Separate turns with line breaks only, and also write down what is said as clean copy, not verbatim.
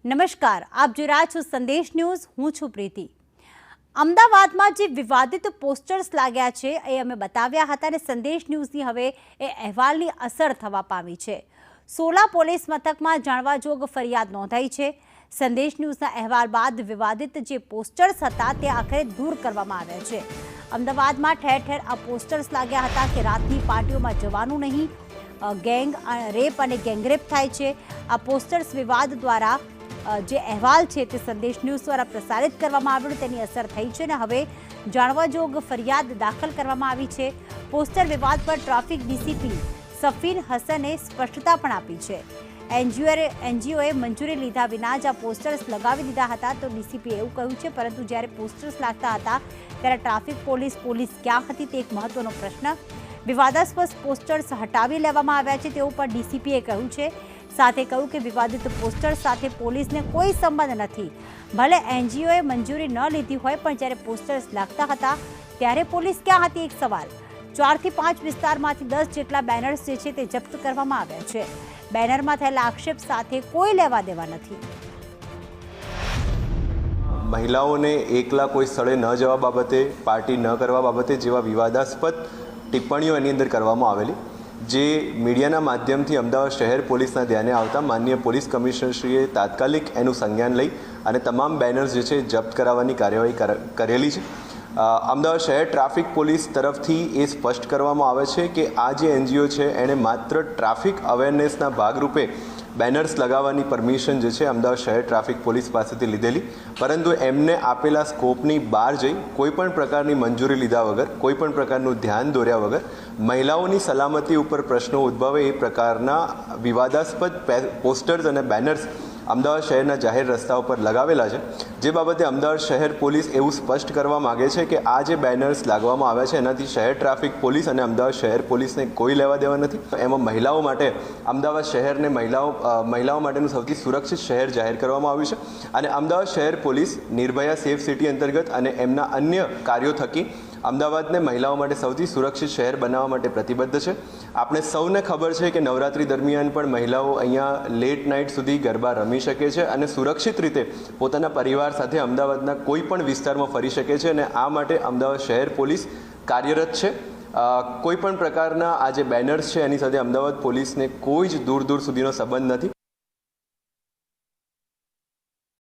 નમસ્કાર, આપ જોઈ રહ્યા છો સંદેશ ન્યૂઝ. હું છું પ્રીતિ. અમદાવાદમાં જે વિવાદિત પોસ્ટર્સ લાગ્યા છે એ અમે બતાવ્યા હતા અને સંદેશ ન્યૂઝની હવે એ અહેવાલની અસર થવા પામી છે. સોલા પોલીસ મથકમાં જાણવાજોગ ફરિયાદ નોંધાઈ છે. સંદેશ ન્યૂઝના અહેવાલ બાદ વિવાદિત જે પોસ્ટર્સ હતા તે આખરે દૂર કરવામાં આવ્યા છે. અમદાવાદમાં ઠેર ઠેર આ પોસ્ટર્સ લાગ્યા હતા કે રાતની પાર્ટીઓમાં જવાનું નહીં, ગેંગ રેપ અને ગેંગરેપ થાય છે. આ પોસ્ટર્સ વિવાદ દ્વારા જે અહેવાલ છે તે સંદેશ ન્યૂઝ દ્વારા પ્રસારિત કરવામાં આવ્યો, તેની અસર થઈ છે અને હવે જાણવાજોગ ફરિયાદ દાખલ કરવામાં આવી છે. પોસ્ટર વિવાદ પર ટ્રાફિક ડીસીપી સફીન હસને સ્પષ્ટતા પણ આપી છે. એનજીઓએ મંજૂરી લીધા વિના જ આ પોસ્ટર્સ લગાવી દીધા હતા તો ડીસીપીએ એવું કહ્યું છે, પરંતુ જ્યારે પોસ્ટર્સ લાગતા હતા ત્યારે ટ્રાફિક પોલીસ ક્યાં હતી તે એક મહત્વનો પ્રશ્ન. વિવાદાસ્પદ પોસ્ટર્સ હટાવી લેવામાં આવ્યા છે તેવું પણ ડીસીપીએ કહ્યું છે. સાથે કહ્યું કે વિવાદિત પોસ્ટર્સ સાથે પોલીસને કોઈ સંબંધ નથી. ભલે એનજીઓએ મંજૂરી ન લીધી હોય, પણ જ્યારે પોસ્ટર્સ લાગતા હતા ત્યારે પોલીસ ક્યાં હતી એક સવાલ. 4 થી 5 વિસ્તારમાંથી 10 જેટલા બેનર્સ જે છે તે જપ્ત કરવામાં આવ્યા છે. બેનરમાં થયેલા આક્ષેપ સાથે કોઈ લેવા દેવા નથી.
મહિલાઓને એકલા કોઈ સ્થળે ન જવા બાબતે, પાર્ટી ન કરવા બાબતે જેવા વિવાદાસ્પદ ટિપ્પણીઓ એની અંદર કરવામાં આવેલી, જે મીડિયાના માધ્યમથી અમદાવાદ શહેર પોલીસના ધ્યાને આવતા માનનીય પોલીસ કમિશનરશ્રીએ તાત્કાલિક એનું સંજ્ઞાન લઈ અને તમામ બેનર્સ જે છે જપ્ત કરાવવાની કાર્યવાહી કરેલી છે. અમદાવાદ શહેર ટ્રાફિક પોલીસ તરફથી એ સ્પષ્ટ કરવામાં આવે છે કે આ જે એનજીઓ છે એણે માત્ર ટ્રાફિક અવેરનેસના ભાગરૂપે બેનર્સ લગાવવાની પરમિશન જે છે અમદાવાદ શહેર ટ્રાફિક પોલીસ પાસેથી લીધેલી, પરંતુ એમને આપેલા સ્કોપની બહાર જઈ કોઈપણ પ્રકારની મંજૂરી લીધા વગર, કોઈપણ પ્રકારનું ધ્યાન દોર્યા વગર મહિલાઓની સલામતી ઉપર પ્રશ્નો ઉદ્ભવે એ પ્રકારના વિવાદાસ્પદ પોસ્ટર્સ અને બેનર્સ અમદાવાદ શહેરના જાહેર રસ્તાઓ પર લગાવેલા છે. જે બાબતે અમદાવાદ શહેર પોલીસ એવું સ્પષ્ટ કરવા માગે છે કે આ જે બેનર્સ લાગવામાં આવ્યા છે એનાથી શહેર ટ્રાફિક પોલીસ અને અમદાવાદ શહેર પોલીસને કોઈ લેવા દેવા નથી. એમાં મહિલાઓ માટે અમદાવાદ શહેરને મહિલાઓ માટેનું સૌથી સુરક્ષિત શહેર જાહેર કરવામાં આવ્યું છે અને અમદાવાદ શહેર પોલીસ નિર્ભયા સેફ સિટી અંતર્ગત અને એમના અન્ય કાર્યો થકી અમદાવાદને મહિલાઓ માટે સૌથી સુરક્ષિત શહેર બનાવવા માટે પ્રતિબદ્ધ છે. આપણે સૌને ખબર છે કે નવરાત્રી દરમિયાન પણ મહિલાઓ અહીંયા લેટ નાઇટ સુધી ગરબા રમી શકે છે અને સુરક્ષિત રીતે પોતાના પરિવાર સાથે અમદાવાદના કોઈ પણ વિસ્તારમાં ફરી શકે છે અને આ માટે અમદાવાદ શહેર પોલીસ કાર્યરત છે. કોઈ પણ પ્રકારના આ જે બેનર્સ છે એની સાથે અમદાવાદ પોલીસને કોઈ જ દૂર સુધીનો સંબંધ નથી.